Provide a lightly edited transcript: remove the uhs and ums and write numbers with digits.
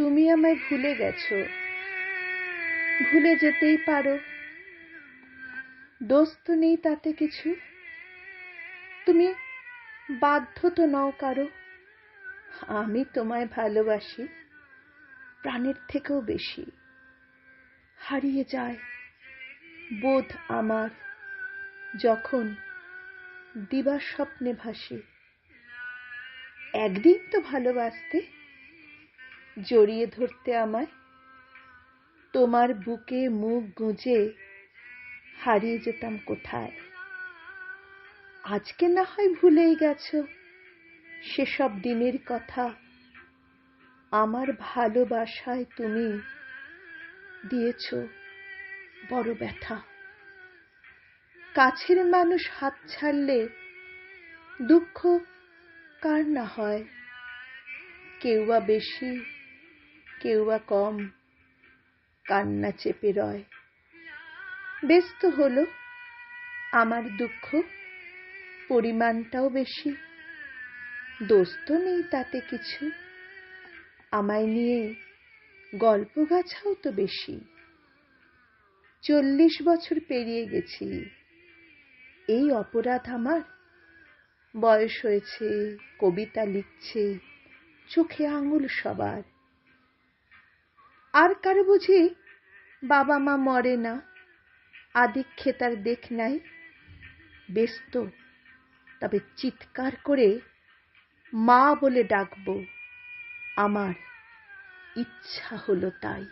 তুমি আমায় ভুলে গেছো, ভুলে যেতেই পারো, দোষ তো নেই তাতে কিছু। তুমি বাধ্য তো নও কারো, আমি তোমায় ভালোবাসি প্রাণের থেকেও বেশি। হারিয়ে যায় বোধ আমার যখন দিবা স্বপ্নে ভাসি। একদিন তো ভালোবাসতে, জড়িয়ে ধরতে আমায়, তোমার বুকে মুখ গুঁজে হারিয়ে যেতাম কোথায়। আজকে না হয় ভুলেই গেছো সেসব দিনের কথা, আমার ভালোবাসায় তুমি দিয়েছ বড় ব্যথা। কাছের মানুষ হাত ছাড়লে দুঃখ কার না হয়, কেউ বা বেশি কেউ বা কম, কান্না চেপে রয়। বেশ তো হলো আমার দুঃখ পরিমাণটাও বেশি, দোষ তো নেই তাতে কিছু, আমায় নিয়ে গল্প গাছাও তো বেশি। 40 বছর পেরিয়ে গেছি, এই অপরাধ আমার। বয়স হয়েছে, কবিতা লিখছে, চোখে আঙুল সবার। আর কারো বুঝি বাবা মা মরে না, আদিক্ষেতার দেখ নাই। ব্যস্ত তবে চিৎকার করে মা বলে ডাকবো, আমার ইচ্ছা হলো তাই।